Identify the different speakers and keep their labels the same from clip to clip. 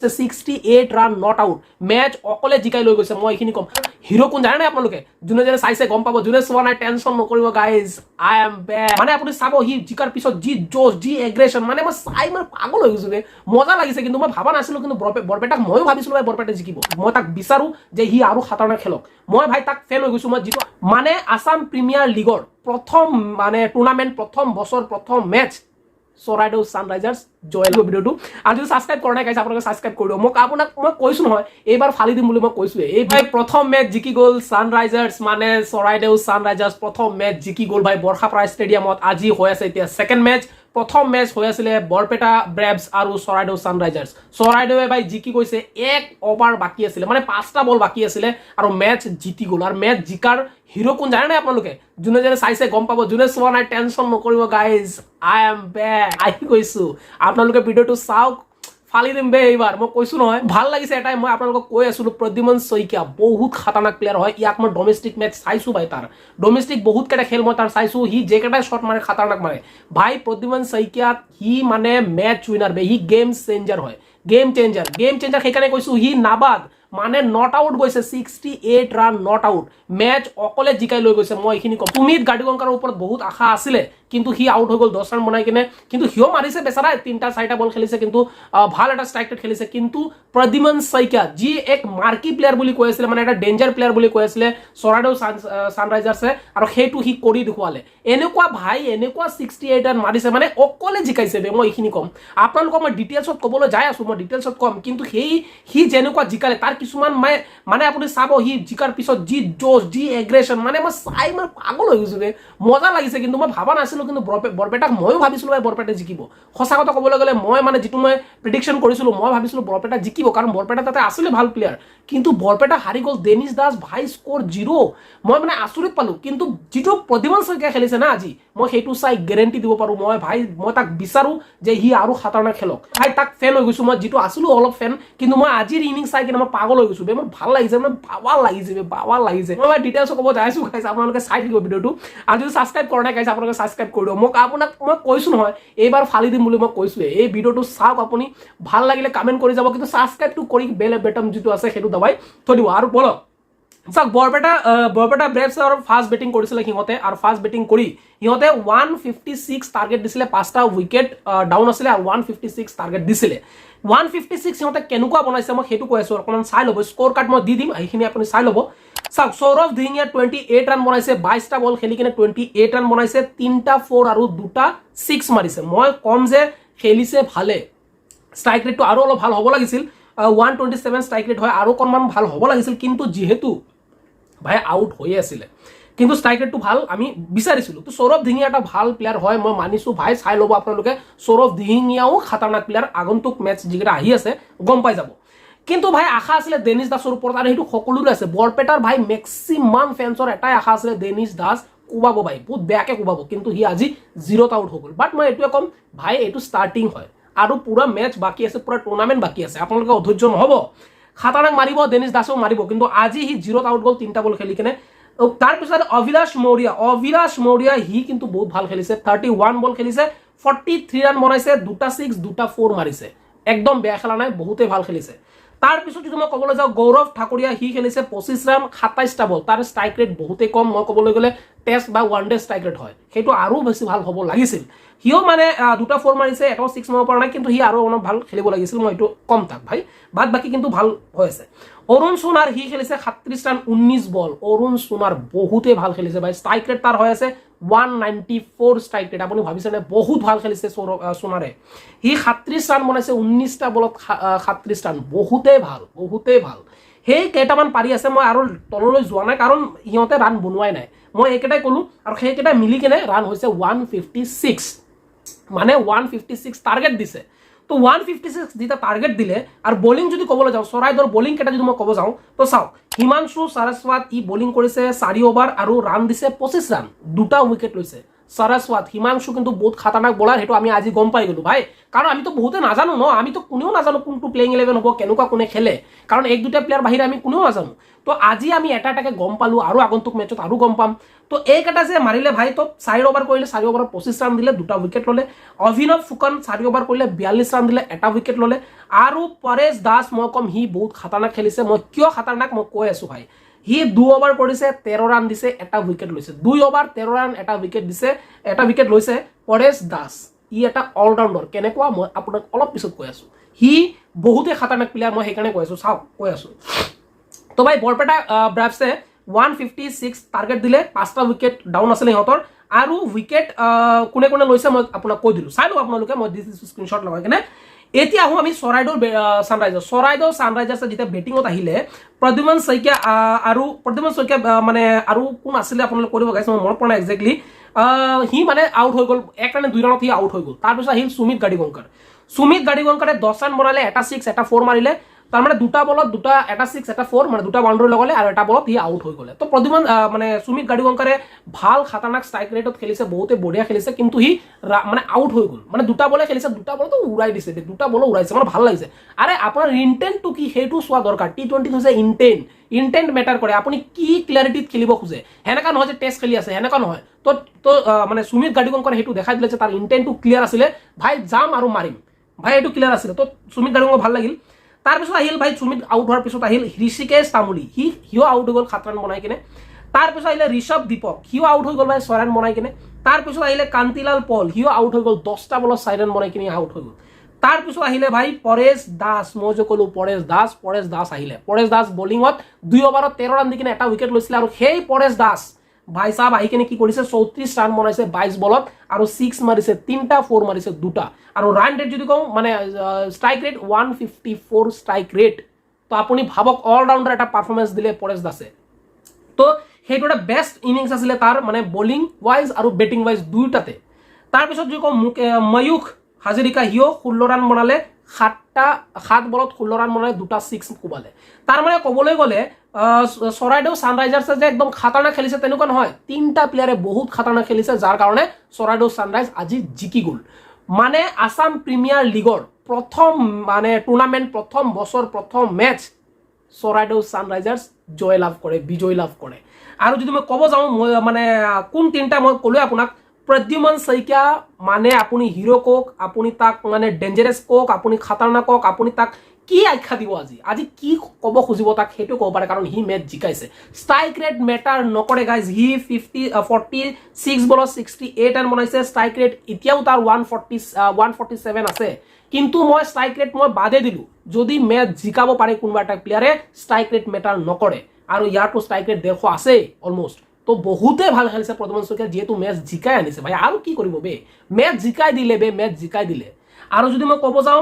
Speaker 1: 68 run not out match অকলে জিকাই লৈ গৈছে মই এইখিনি কম হিৰো কোন জানে নাই আপোনালোকে যোনে যোনে চাইছে গম পাব যোনে চোৱা নাই টেনচন নকৰিব গাইজ আই এম বেক মানে আপুনি চাব হি জিকাৰ পিছত যি জোশ যি এগ্ৰেছন মানে মই চাই মানে পাগল হৈ গৈছো মজা লাগিছে কিন্তু মই ভাবা নাছিলো কিন্তু বৰপেটাক ময়ো ভাবিছিলো ভাই বৰপেটা জিকিব মই তাক বিচাৰো যে হি আৰু খাতাৰনাক খেলক মই ভাই তাক ফেন হৈ গৈছো মই যিটো মানে আসাম প্ৰিমিয়াৰ লিগৰ প্ৰথম মানে টুৰ্ণামেণ্ট প্ৰথম বছৰ প্ৰথম মেচ চৰাইদেউ ছানৰাইজাৰ্ছ জয়েল ভিডিঅ'টো আৰু যদি ছাবস্ক্ৰাইব কৰা নাই গাইছ আপোনালোকে ছাবস্ক্ৰাইব কৰি দিয়ক আপোনাক মই কৈছো নহয় এইবাৰ ফালি দিম বুলি মই কৈছোৱে এই ভাই প্ৰথম মেচ জিকি গ'ল ছানৰাইজাৰ্ছ মানে চৰাইদেউ ছানৰাইজাৰ্ছ প্ৰথম মেচ জিকি গ'ল ভাই বৰ্ষাপাৰা ষ্টেডিয়ামত আজি হৈ আছে এতিয়া ছেকেণ্ড মেচ প্ৰথম মেচ হৈ আছিলে বৰপেটা ব্ৰেভছ আৰু চৰাইদেউ ছানৰাইজাৰ্ছ চৰাইদেৱে ভাই জিকি গৈছে 1 অভাৰ বাকী আছিলে মানে 5টা বল বাকী আছিলে আৰু মেচ জিতি গ'ল আৰু মেচ জিকাৰ হিৰো কোন জানে নাই আপোনালোকে যোনে যোনে চাইছে গম পাব যোনে চোৱা নাই টেনচন নকৰিব গাইজ আই এম বেক আহি গৈছো আপোনালোকে ভিডিঅ'টো চাওক ফালি দিম বে এইবাৰ মই কৈছো নহয় ভাল লাগিছে এটাই মই আপোনালোকক কৈ আছিলো প্ৰদ্যুমন শইকীয়া বহুত খাতাৰনাক প্লেয়াৰ হয় ইয়াক মই ডোমেষ্টিক মেচ চাইছো ভাই তাৰ ডোমেষ্টিক বহুত কেইটা খেল মই তাৰ চাইছো হি যে কেইটা শ্বট মাৰে খাতাৰনাক মাৰে ভাই প্ৰদ্যুমন শইকীয়া হি মানে মেচ উইনাৰ বে হি গেম চেঞ্জাৰ হয় গেম চেঞ্জাৰ সেইকাৰণে কৈছো হি নাবাদ মানে নট আউট গৈছে 68 ৰান নট আউট মেচ অকলে জিকাই লৈ গৈছে মই এইখিনি কম সুমিত গাৰ্ডিগংকাৰৰ ওপৰত বহুত আশা আছিলে কিন্তু হি আউট হৈ গ'ল 10 ৰান বনাই কিনে কিন্তু হিও মাৰিছে বেচাৰা 3টা 4টা বল খেলিছে কিন্তু ভাল এটা ষ্ট্ৰাইক ৰেট খেলিছে কিন্তু প্ৰদ্যুমন শইকীয়া যি এক মাৰ্কি প্লেয়াৰ বুলি কৈ আছিলে মানে এটা ডেঞ্জাৰ প্লেয়াৰ বুলি কৈ আছিলে চৰাইদেউ ছানৰাইজাৰ্ছে আৰু সেইটো হি কৰি দেখুৱালে এনেকুৱা ভাই এনেকুৱা 68 ৰান মাৰিছে মানে অকলে জিকাইছে বে মই এইখিনি কম আপোনালোকক মই ডিটেইলছত ক'বলৈ যাই আছো মই ডিটেইলছত কম কিন্তু হি যেনেকুৱা জিকালে তাৰ কিছুমান মানে আপুনি চাব হি জিকাৰ পিছত যি জোশ যি এগ্ৰেছন মানে মই চাই মানে পাগল হৈ গৈছো মজা লাগিছে কিন্তু মই ভাবা নাছিলো কিন্তু বৰপেটাক ময়ো ভাবিছিলো ভাই বৰপেটা জিকিব সঁচা কথা ক'বলৈ গ'লে মই মানে যিটো মই প্ৰিডিকশ্যন কৰিছিলো মই ভাবিছিলো বৰপেটা জিকিব কাৰণ বৰপেটা তাতে আছিলে ভাল প্লেয়াৰ কিন্তু বৰপেটা হাৰি গ'ল ডেনিছ দাস ভাই স্ক'ৰ 0 মই মানে আচৰিত পালো কিন্তু যিটো প্ৰদ্যুমন শইকীয়া খেলিছে না আজি মই সেইটো চাই গেৰেণ্টি দিব পাৰো মই তাক বিচাৰো যে হি আৰু খাতাৰনাক খেলক ভাই তাক ফেন হৈ গৈছো মই যিটো আছিলো অলপ ফেন কিন্তু মই আজিৰ ইনিংছ চাই কিনে মই পাগল হৈ গৈছো বে মোৰ ভাল লাগিছে মানে বাৱাল লাগিছে মই ডিটেইলছ ক'ব যাইছো গাইছ আপোনালোকে চাই থাকিব ভিডিঅ'টো আৰু যদি ছাবস্ক্ৰাইব কৰা নাই গাইছ আপোনালোকে ছাবস্ক্ৰাইব কৰি দিয়ক আপোনাক মই কৈছো নহয় এইবাৰ ফালি দিম বুলি মই কৈছোৱে এই ভিডিঅ'টো চাওক আপুনি ভাল লাগিলে কমেণ্ট কৰি যাব কিন্তু ছাবস্ক্ৰাইবটো কৰি বেল বাটন যিটো আছে সেইটো দবাই থৈ দিব আৰু বলক চাওক বৰপেটা ব্ৰেভছৰ ফাৰ্ষ্ট বেটিং কৰিছিলে সিহঁতে আৰু ফাৰ্ষ্ট বেটিং কৰি সিহঁতে 156 টাৰ্গেট দিছিলে 5টা উইকেট ডাউন আছিলে আৰু 156 টাৰ্গেট দিছিলে 156 সিহঁতে কেনেকুৱা বনাইছে মই সেইটো কৈ আছো অকণমান চাই ল'ব স্ক'ৰ কাৰ্ড মই দি দিম সেইখিনি আপুনি চাই ল'ব চাওক সৌৰভ ধিঙিয়া 28 ৰান বনাইছে 22টা বল খেলি কিনে 28 ৰান বনাইছে 3টা 4 আৰু 2টা 6 মাৰিছে মই কম যে খেলিছে ভালে ষ্ট্ৰাইক ৰেটটো আৰু অলপ ভাল হ'ব লাগিছিল 127 ষ্ট্ৰাইক ৰেট হয় আৰু অকণমান ভাল হ'ব লাগিছিল কিন্তু যিহেতু ভাই আউট হৈয়ে আছিলে কিন্তু ষ্ট্ৰাইক ৰেটটো ভাল আমি বিচাৰিছিলো তো সৌৰভ ধিঙিয়া এটা ভাল প্লেয়াৰ হয় মই মানিছো ভাই চাই ল'ব আপোনালোকে সৌৰভ ধিঙিয়াও খাতাৰনাক প্লেয়াৰ আগন্তুক মেচ যিকেইটা আহি আছে গম পাই যাব কিন্তু ভাই আশা আছিলে ডেনিছ দাসৰ ওপৰত আৰু সেইটো সকলোৰে আছে বৰপেটাৰ ভাই মেক্সিমাম ফেন্সৰ এটাই আশা আছিলে ডেনিছ দাস কোবাব ভাই বহুত বেয়াকে কোবাব কিন্তু হি আজি 0ত আউট হৈ গ'ল বাট মই এইটোৱে ক'ম ভাই এইটো ষ্টাৰ্টিং হয় আৰু পুৰা মেচ বাকী আছে পুৰা টুৰ্ণামেণ্ট বাকী আছে আপোনালোকে অধৈৰ্য নহ'ব খাতাৰনাক মাৰিব ডেনিছ দাসও মাৰিব কিন্তু আজি হি 0ত আউট গ'ল 3টা বল খেলি কিনে তাৰপিছত অভিলাষ মৌৰ্য হি কিন্তু বহুত ভাল খেলিছে 31 বল খেলিছে 43 ৰান বনাইছে 2টা 6 2টা 4 মাৰিছে একদম বেয়া খেলা নাই বহুতেই ভাল খেলিছে তাৰপিছত যদি মই ক'বলৈ যাওঁ গৌৰৱ ঠাকুৰীয়া হি খেলিছে 25 ৰান 27টা বল তাৰ ষ্ট্ৰাইক ৰেট বহুতেই কম মই ক'বলৈ গ'লে টেষ্ট বা ওৱান ডে ষ্ট্ৰাইক ৰেট হয় সেইটো আৰু বেছি ভাল হ'ব লাগিছিল হিও মানে 2টা 4 মাৰিছে এটাও 6 মাৰিব পৰা নাই কিন্তু হি আৰু অলপ ভাল খেলিব লাগিছিল মই এইটো কম তাক ভাই বাদ বাকী কিন্তু ভাল হৈ আছে অৰুণ সোণাৰ হি খেলিছে 37 ৰান 19 বল অৰুণ সোণাৰ বহুতেই ভাল খেলিছে ভাই ষ্ট্ৰাইক ৰেট তাৰ হৈ আছে 194 ষ্ট্ৰাইক ৰেট আপুনি ভাবিছেনে বহুত ভাল খেলিছে সোণাৰে হি 37 ৰান বনাইছে 19টা বলত 37 ৰান বহুতেই ভাল সেই কেইটামান পাৰি আছে মই আৰু তললৈ যোৱা নাই কাৰণ সিহঁতে ৰান বনোৱাই নাই মই এইকেইটাই ক'লো আৰু সেইকেইটা মিলি কিনে ৰান হৈছে 156 মানে 156 টাৰ্গেট দিছে তো 156 যেটা টাৰ্গেট দিলে আৰু বলিং যদি ক'বলৈ যাওঁ চৰাইদেউৰ বলিং কেইটা যদি মই ক'ব যাওঁ তো চাওক হিমাংশু সাৰস্বত ই বলিং কৰিছে 4 অভাৰ আৰু ৰান দিছে 25 ৰান 2টা উইকেট লৈছে সৰস্বত হিমাংশু কিন্তু বহুত খাতাৰনাক বলাৰ, সেইটো আমি আজি গম পাই গলো ভাই, কাৰণ আমিতো বহুতে নাজানো ন, আমিতো কোনেও নাজানো কোনটো প্লেইং 11 হ'ব, কেনেকুৱা কোনে খেলে, কাৰণ এক দুটা প্লেয়াৰ বাহিৰে আমি কোনেও নাজানো। তো আজি আমি এটা এটাকে গম পালো, আৰু আগন্তুক মেচত আৰু গম পাম। তো এইকেইটা যে মাৰিলে ভাই, তো 4 অভাৰ কৰিলে, 4 অভাৰত 25 ৰান দিলে, 2টা উইকেট ল'লে। অভিনৱ ফুকন 4 অভাৰ কৰিলে 42 ৰান দিলে, 1টা উইকেট ল'লে। আৰু পৰেশ দাস মই কম সি বহুত খাতাৰনাক খেলিছে। মই কিয় খাতাৰনাক মই কৈ আছো ভাই, সি 2 অভাৰ কৰিছে, 13 ৰান দিছে, 1টা উইকেট লৈছে। 2 অভাৰ 13 ৰান, 1টা উইকেট দিছে, 1টা উইকেট লৈছে পৰেশ দাস। ই এটা অলৰাউণ্ডাৰ, কেনেকুৱা মই আপোনাক অলপ পিছত কৈ আছো। সি বহুতে খাতাৰনাক প্লেয়াৰ, মই সেইকাৰণে কৈ আছো, চাওক কৈ আছো। তো ভাই বৰপেটা ব্ৰাভছে 156 টাৰ্গেট দিলে, 5টা উইকেট ডাউন আছিলে সিহঁতৰ। আৰু উইকেট কোনে কোনে লৈছে মই আপোনাক কৈ দিলো, চাই লওক আপোনালোকে, মই দিছো স্ক্ৰীনশ্বট লগাই কিনে। এতিয়া আহোঁ আমি চৰাইদেউ ছানৰাইজাৰ্ছে যেতিয়া বেটিঙত আহিলে, প্ৰদ্যুমন শইকীয়া মানে আৰু কোন আছিলে আপোনালোকে কৰিব গাইছে, মই মনত পৰা নাই একজেক্টলি। সি মানে আউট হৈ গ'ল, 1 ৰানে 2 ৰানত সি আউট হৈ গ'ল। তাৰপিছত আহিল সুমিত গাড়ীগংকাৰে 10 ৰান বনালে, 1টা 6 1টা 4 মাৰিলে। তাৰমানে 2টা বলত 2টা 6 1টা 4 মানে 2টা বাউণ্ডাৰী লগালে, আৰু 1টা বলত সি আউট হৈ গ'লে। তো প্ৰদ্যুমন মানে সুমিত গাড়ীগংকাৰে ভাল খাতাৰনাক ষ্ট্ৰাইক ৰেটত খেলিছে, বহুতে বঢ়িয়া খেলিছে, কিন্তু সি মানে আউট হৈ গ'ল। মানে 2টা বলে খেলিছে, 2টা বলতো উৰাই দিছে, 2টা বলো উৰাইছে, মানে ভাল লাগিছে। আৰে আপোনাৰ ইণ্টেণ্টটো কি সেইটো চোৱা দৰকাৰ। T20 হৈছে ইণ্টেণ্ট মেটাৰ কৰে, আপুনি কি ক্লিয়াৰিটিত খেলিব খোজে। সেনেকা নহয় যে টেষ্ট খেলি আছে, সেনেকা নহয়। তো মানে সুমিত গাড়ীগংকাৰে সেইটো দেখাই দিলে যে তাৰ ইণ্টেণ্টটো ক্লিয়াৰ আছিলে, ভাই যাম আৰু মাৰিম, ভাই এইটো ক্লিয়াৰ আছিলে। তো সুমিত গাড়ীগংকাৰ ভাল লাগিল। তাৰপিছত আহিল ভাই সুমিত আউট হোৱাৰ পিছত আহিল ঋষিকেশ তামুলী, সিও আউট হৈ গ'ল 7 ৰান বনাই কিনে। তাৰপিছত আহিলে ঋষভ দীপক, সিও আউট হৈ গ'ল ভাই 6 ৰান বনাই কিনে। তাৰপিছত আহিলে কান্তিলাল পল, সিও আউট হৈ গ'ল 10টা বলত 4 ৰান বনাই কিনে আউট হৈ গ'ল। তাৰপিছত আহিলে ভাই পৰেশ দাস, মই যে ক'লো পৰেশ দাস আহিলে। পৰেশ দাস বলিঙত 2 অভাৰত 13 ৰান দি কিনে 1টা উইকেট লৈছিলে। আৰু সেই পৰেশ দাস ভাই সাহেব আহি কিনে কি কৰিছে, 34 ৰান বনাইছে 22 বলত, আৰু 6 মাৰিছে, 3টা 4 মাৰিছে 2টা। আৰু ৰান ৰেট যদি কওঁ মানে ষ্ট্ৰাইক ৰেট 154 ষ্ট্ৰাইক ৰেট। তো আপুনি ভাবক অলৰাউণ্ডাৰ এটা পাৰফৰ্মেঞ্চ দিলে পৰেশ দাসে। তো সেইটো এটা বেষ্ট ইনিংছ আছিলে তাৰ, মানে বলিং ৱাইজ আৰু বেটিং ৱাইজ দুয়োটাতে। তাৰপিছত যদি কওঁ ময়ূখ হাজৰিকা, সিও 16 ৰান বনালে, 7 বলত 16 ৰান বনালে, 2টা 6 কোবালে। তাৰ মানে ক'বলৈ গ'লে চৰাইদেউ ছানৰাইজাৰ্ছে যে একদম খাতাৰনাক খেলিছে তেনেকুৱা নহয়, 3টা প্লেয়াৰে বহুত খাতাৰনাক খেলিছে, যাৰ কাৰণে চৰাইদেউ ছানৰাইজ আজি জিকি গ'ল। মানে আসাম প্ৰিমিয়াৰ লীগৰ প্ৰথম মানে টুৰ্ণামেণ্ট, প্ৰথম বছৰ, প্ৰথম মেচ চৰাইদেউ ছানৰাইজাৰ্ছ বিজয় লাভ কৰে। আৰু যদি মই ক'ব যাওঁ, মই মানে কোন 3টা মই ক'লোৱে আপোনাক, প্ৰদ্যুমন শইকীয়া মানে আপুনি হিৰো কওক, আপুনি তাক মানে ডেঞ্জাৰাছ কওক, আপুনি খাতাৰনাক কওক, আপুনি তাক কি আখ্যা দিব, আজি কি ক'ব খুজিব তাক সেইটো ক'ব পাৰে, কাৰণ সি মেচ জিকাইছে। ষ্ট্ৰাইক ৰেট মেটাৰ নকৰে গাইজ, সি 46 বলত 68 ৰান বনাইছে। ষ্ট্ৰাইক ৰেট এতিয়াও তাৰ 147 আছে, কিন্তু মই ষ্ট্ৰাইক ৰেট মই বাদে দিলো। যদি মেচ জিকাব পাৰে কোনোবা এটা প্লেয়াৰে, ষ্ট্ৰাইক ৰেট মেটাৰ নকৰে। আৰু ইয়াৰতো ষ্ট্ৰাইক ৰেট 150 আছে অলমোষ্ট। তো বহুতে ভাল খেলিছে প্ৰদ্যুমন শইকীয়া, যিহেতু মেচ জিকাই আনিছে ভাই, আৰু কি কৰিব বে, মেচ জিকাই দিলে। আৰু যদি মই ক'ব যাওঁ,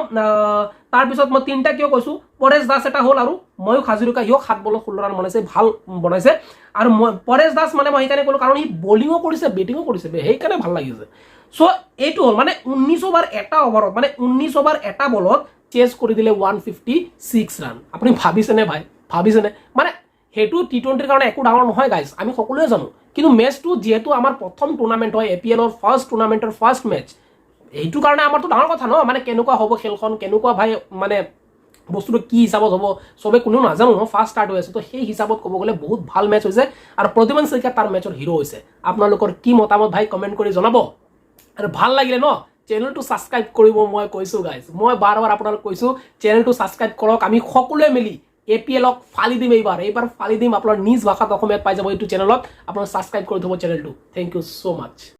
Speaker 1: তাৰপিছত মই 3টা কিয় কৈছো, পৰেশ দাস এটা হ'ল, আৰু ময়ূখ হাজৰিকা, সিও 7 বলত 16 ৰান বনাইছে, ভাল বনাইছে। আৰু পৰেশ দাস মানে মই সেইকাৰণে ক'লো, কাৰণ সি বলিঙো কৰিছে বেটিঙো কৰিছে, সেইকাৰণে ভাল লাগিছে। চ' এইটো হ'ল মানে 19 অভাৰ 1টা অভাৰত, মানে 19 অভাৰ 1টা বলত চেজ কৰি দিলে 156 ৰান। আপুনি ভাবিছেনে ভাই, মানে সেইটো T20ৰ কাৰণে একো ডাঙৰ নহয় গাইজ, আমি সকলোৱে জানো। কিন্তু মেচটো যিহেতু আমাৰ প্ৰথম টুৰ্ণামেণ্ট হয়, APLৰ ফাৰ্ষ্ট টুৰ্ণামেণ্টৰ ফাৰ্ষ্ট মেচ, এইটো কাৰণে আমাৰতো ডাঙৰ কথা ন, মানে কেনেকুৱা হ'ব খেলখন, কেনেকুৱা ভাই মানে বস্তুটো কি হিচাপত হ'ব, চবে কোনেও নাজানো ন, ফাৰ্ষ্ট ষ্টাৰ্ট হৈ আছে। তো সেই হিচাপত ক'ব গ'লে বহুত ভাল মেচ হৈছে, আৰু প্ৰদ্যুমন শইকীয়া তাৰ মেচৰ হিৰো হৈছে। আপোনালোকৰ কি মতামত ভাই কমেণ্ট কৰি জনাব। আৰু ভাল লাগিলে ন, চেনেলটো ছাবস্ক্ৰাইব কৰিব, মই কৈছো গাইজ, মই বাৰ আপোনালোক কৈছো চেনেলটো ছাবস্ক্ৰাইব কৰক। আমি সকলোৱে মিলি APLক ফালি দিম, এইবাৰ ফালি দিম। আপোনাৰ নিজ ভাষাত অসমীয়াত পাই যাব এইটো চেনেলত, আপোনাৰ ছাবস্ক্ৰাইব কৰি থ'ব চেনেলটো। Thank you so' much.